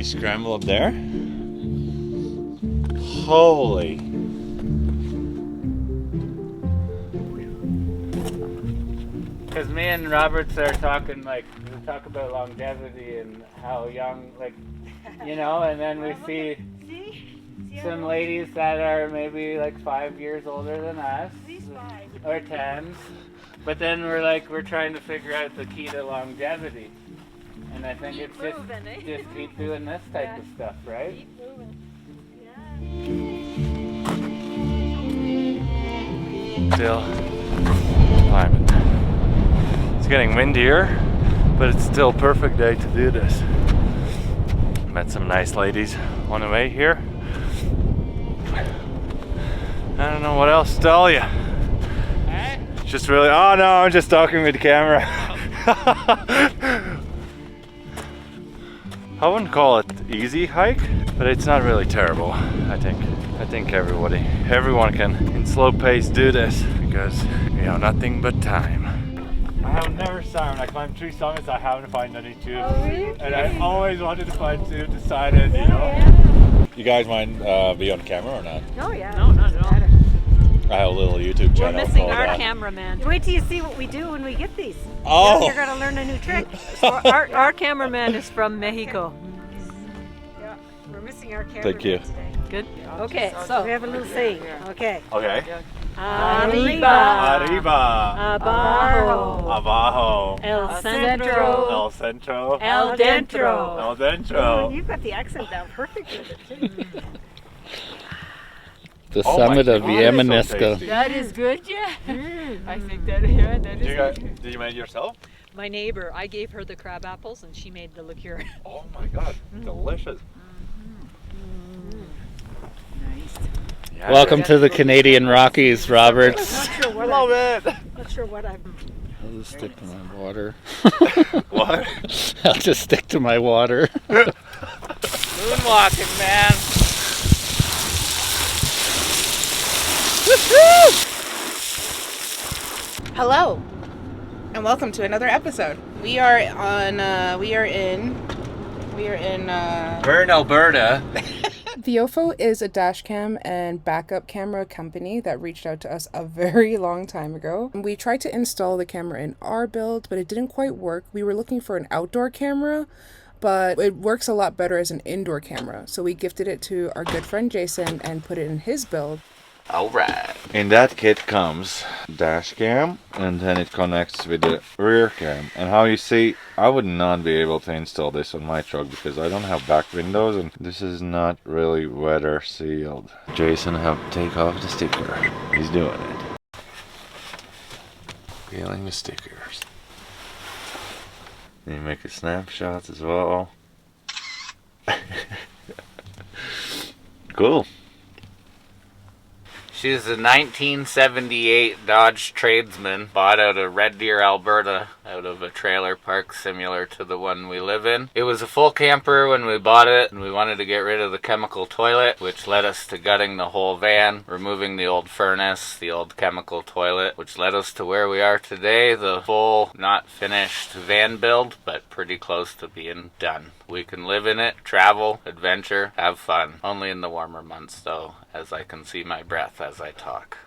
you scramble up there? Holy. Because me and Roberts are talking, like, we talk about longevity and how young, like, you know, and then we see some ladies that are maybe like 5 years older than us. At least 5. Or 10. But then we're trying to figure out the key to longevity. And I think it's just keep doing this type of stuff, right? Keep moving. Still climbing. It's getting windier, but it's still a perfect day to do this. Met some nice ladies on the way here. I don't know what else to tell you. Just really, oh no, I'm just talking with the camera. I wouldn't call it easy hike, but it's not really terrible. I think everyone can in slow pace do this because we have nothing but time. I have never found, I climbed 3 summits, I haven't found any tubes. Oh, really? And I always wanted to find tubes, decided, you know. Yeah. You guys mind be on camera or not? Oh yeah. No, not at all. I have a little YouTube channel. We're missing called, our cameraman. Wait till you see what we do when we get these. Oh! You're gonna learn a new trick. Our cameraman is from Mexico. Yeah, we're missing our camera Thank you. today. Good. Okay, We so have a little saying. Okay. Okay. arriba, Arriba. abajo, Abajo. el centro, El centro. el dentro. El Oh, dentro. you've got the accent down perfect with it too. The Oh summit my of God, it's so Yemaneska. tasty. That is good, yeah. I think that Did is you guys, good. did you make it yourself? My neighbor, I gave her the crab apples and she made the liqueur. Oh my God, delicious. Yeah, Welcome to the Canadian Rockies, Roberts. Not sure what Love it. Not sure what I'm. I'll just stick to my water. What? I'll just stick to my water. Moonwalking, man. Hello, and welcome to another episode. We are in Burn, Alberta. Viofo is a dashcam and backup camera company that reached out to us a very long time ago. We tried to install the camera in our build, but it didn't quite work. We were looking for an outdoor camera, but it works a lot better as an indoor camera. So we gifted it to our good friend Jason and put it in his build. Alright. In that kit comes dash cam, and then it connects with the rear cam. And how you see, I would not be able to install this on my truck because I don't have back windows and this is not really weather sealed. Jason have to take off the sticker. He's doing it. Peeling the stickers. Then you make a snapshots as well. Cool. She's a 1978 Dodge Tradesman, bought out of Red Deer, Alberta, out of a trailer park similar to the one we live in. It was a full camper when we bought it, and we wanted to get rid of the chemical toilet, which led us to gutting the whole van, removing the old furnace, the old chemical toilet, which led us to where we are today, the full, not finished van build, but pretty close to being done. We can live in it, travel, adventure, have fun. Only in the warmer months, though, as I can see my breath as I talk.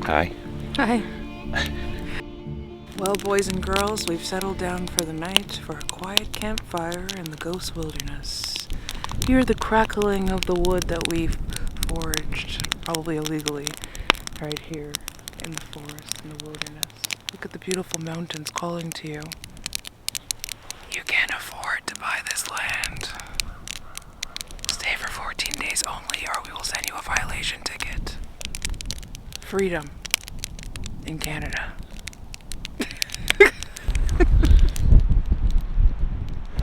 Hi. Hi. Well, boys and girls, we've settled down for the night for a quiet campfire in the ghost wilderness. Hear the crackling of the wood that we've foraged, probably illegally, right here in the forest, in the wilderness. Look at the beautiful mountains calling to you. You can't afford to buy this land. Stay for 14 days only, or we will send you a violation ticket. Freedom in Canada.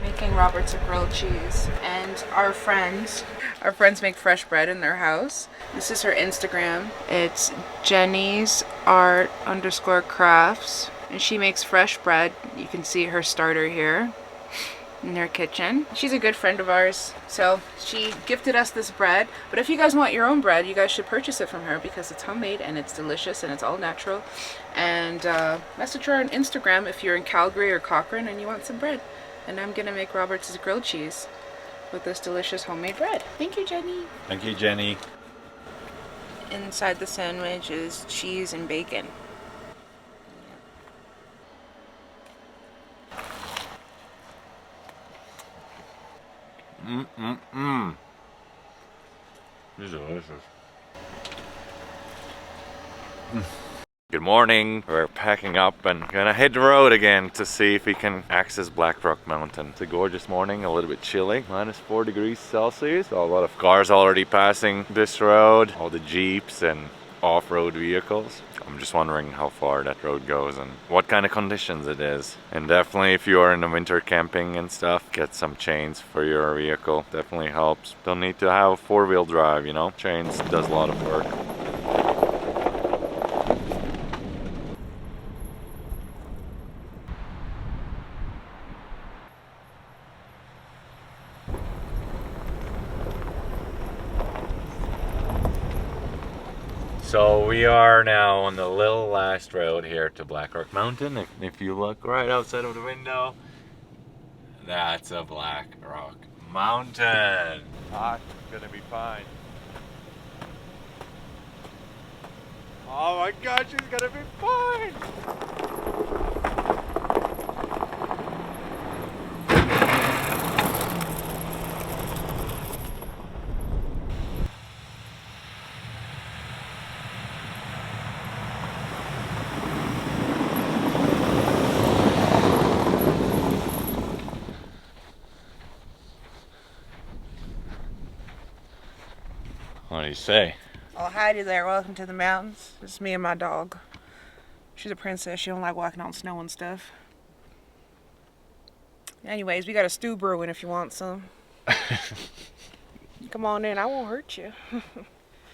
Making Roberts a grilled cheese, and our friends make fresh bread in their house. This is her Instagram. It's Jenny's art _crafts, and she makes fresh bread. You can see her starter here in her kitchen. She's a good friend of ours, so she gifted us this bread. But if you guys want your own bread, you guys should purchase it from her because it's homemade and it's delicious and it's all natural. And message her on Instagram if you're in Calgary or Cochrane and you want some bread. And I'm gonna make Robert's grilled cheese with this delicious homemade bread. Thank you, Jenny. Thank you, Jenny. Inside the sandwich is cheese and bacon. This is delicious. Good morning. We're packing up and gonna hit the road again to see if we can access Black Rock Mountain. It's a gorgeous morning, a little bit chilly, -4 degrees Celsius. So a lot of cars already passing this road, all the Jeeps and off-road vehicles. I'm just wondering how far that road goes and what kind of conditions it is. And definitely if you are in the winter camping and stuff, get some chains for your vehicle. Definitely helps. Don't need to have 4-wheel drive, you know? Chains does a lot of work. So we are now on the little last road here to Black Rock Mountain. If you look right outside of the window, that's a Black Rock Mountain. Ah, it's gonna be fine. Oh my God, she's gonna be fine. What do you say? Oh, Heidi there. Welcome to the mountains. It's me and my dog. She's a princess. She don't like walking on snow and stuff. Anyways, we got a stew brewing if you want some. Come on in. I won't hurt you.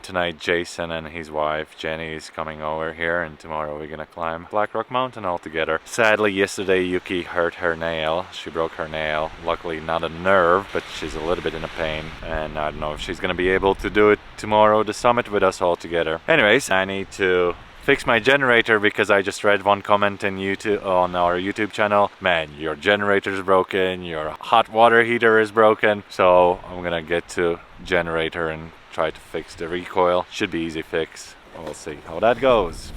Tonight Jason and his wife Jenny is coming over here, and tomorrow we're gonna climb Black Rock Mountain all together. Sadly yesterday Yuki hurt her nail. She broke her nail. Luckily not a nerve, but she's a little bit in a pain, and I don't know if she's gonna be able to do it tomorrow, the summit with us all together. Anyways, I need to fix my generator because I just read one comment on our YouTube channel. Man, your generator is broken, your hot water heater is broken. So I'm gonna get to generator and try to fix the recoil. Should be easy fix. We'll see how that goes.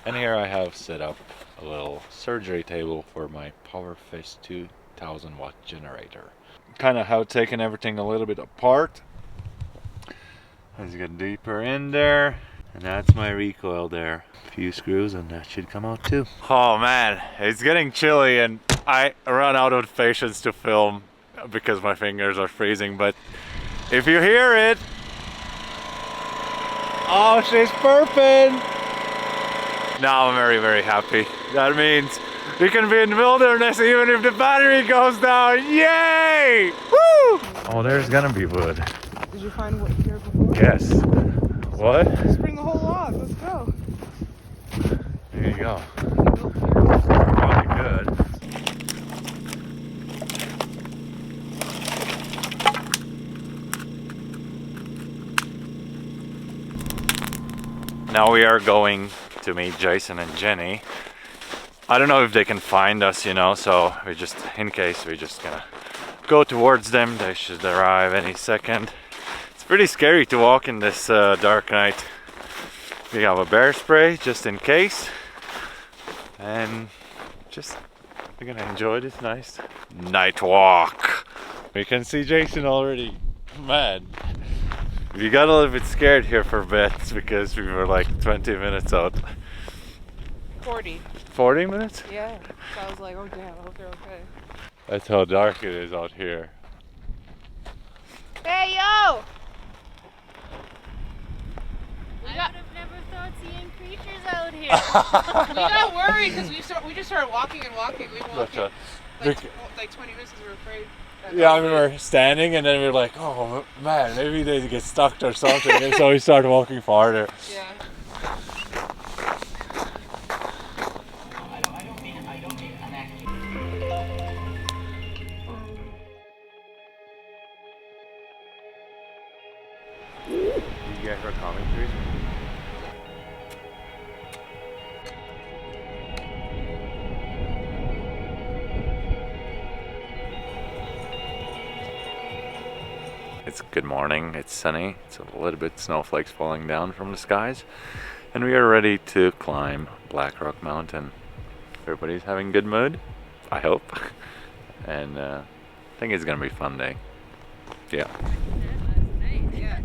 And here I have set up a little surgery table for my PowerFist 2000 watt generator. Kind of have taken everything a little bit apart. Let's get deeper in there. And that's my recoil there. A few screws and that should come out too. Oh man, it's getting chilly and I run out of patience to film because my fingers are freezing, but if you hear it, oh, she's burping. Now I'm very, very happy. That means we can be in the wilderness even if the battery goes down. Yay! Woo! Oh, there's gonna be wood. Did you find what here before? Yes. What? Just bring the whole log. Let's go. There you go. Probably good. Now we are going to meet Jason and Jenny. I don't know if they can find us, you know, so we just, in case, we're just gonna go towards them. They should arrive any second. It's pretty scary to walk in this dark night. We have a bear spray just in case. And just, we're gonna enjoy this nice night walk. We can see Jason already. Man, We got a little bit scared here for bets because we were like 20 minutes out. 40. 40 minutes? Yeah. So I was like, oh damn, I hope they're okay. That's how dark it is out here. Hey yo! I would have never thought seeing creatures out here. We got worried because we just started walking and walking. We walked Gotcha. like 20 minutes because we were afraid. Yeah, I remember standing and then we were like, oh man, maybe they get stuck or something. And so we started walking farther. Yeah. You get her coming through? It's good morning, it's sunny, it's a little bit snowflakes falling down from the skies, and we are ready to climb Black Rock Mountain. Everybody's having good mood, I hope, and I think it's gonna be a fun day. Yeah. Yeah.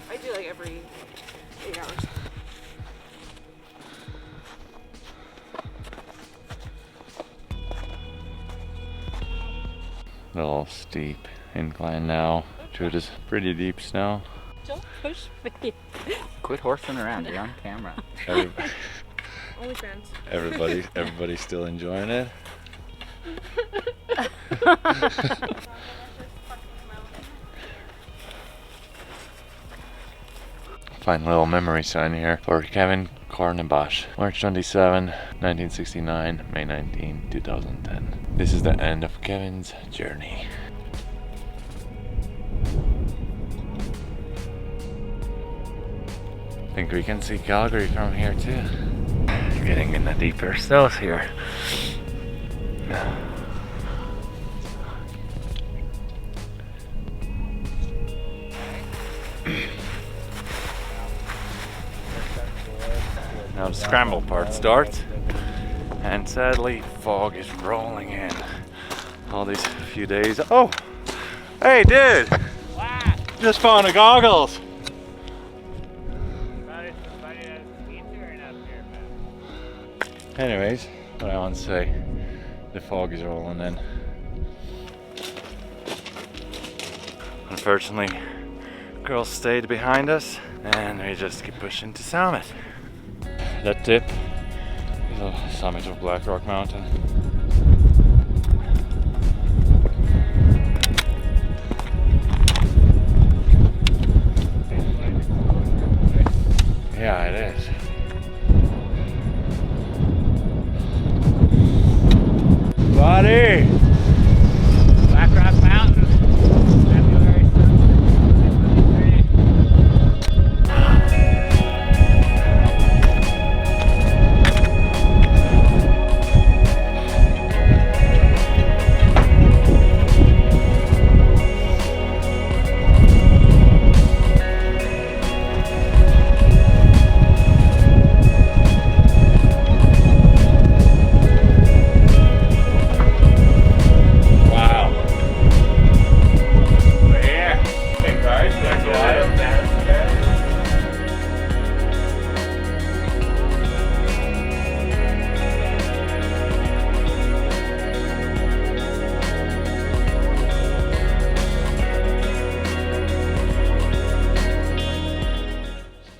I do like every 8 hours. A little steep incline now through this pretty deep snow. Don't push me. Quit horsing around, you're on camera. Only fans. Everybody's still enjoying it. Fine little memory sign here for Kevin Cornebash. March 27, 1969, May 19, 2010. This is the end of Kevin's journey. I think we can see Calgary from here too. Getting in the deeper snows here. Now the scramble part starts, and sadly fog is rolling in all these few days. Oh, hey dude! Wow. Just found the goggles. Anyways, what I want to say, the fog is rolling in. Unfortunately, girls stayed behind us, and we just keep pushing to summit. That tip is the summit of Black Rock Mountain. Yeah, it is. Buddy! Black Rock Mountain, February 7th, 2023.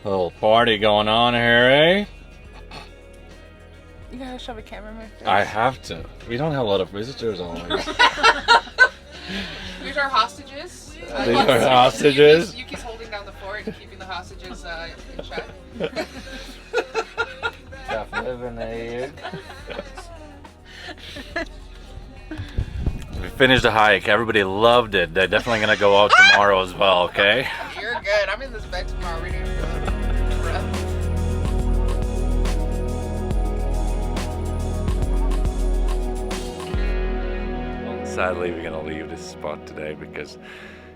Little party going on here, eh? You gotta shove a camera in my face. I have to. We don't have a lot of visitors always. Here's our hostages. These are hostages. Yuki's holding down the fort and keeping the hostages in check. Tough living there. We finished the hike. Everybody loved it. They're definitely gonna go out tomorrow as well, okay? You're good. I'm in this bed tomorrow reading for breath. Sadly, we're gonna leave this spot today because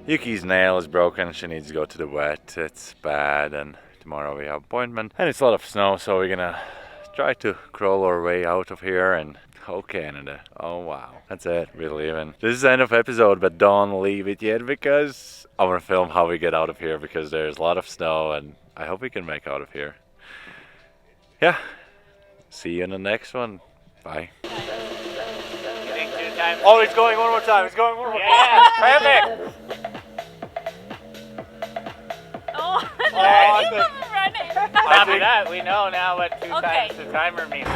Yuki's nail is broken. She needs to go to the vet. It's bad, and tomorrow we have appointment. And it's a lot of snow, so we're gonna try to crawl our way out of here and Oh, Canada. Oh, wow. That's it. We're leaving. This is the end of episode, but don't leave it yet because I want to film how we get out of here because there's a lot of snow and I hope we can make out of here. Yeah. See you in the next one. Bye. Oh, it's going one more time. It's going one more time. Yeah, perfect. Oh, I keep think- them running. After that, we know now what 2 Okay. times the timer means.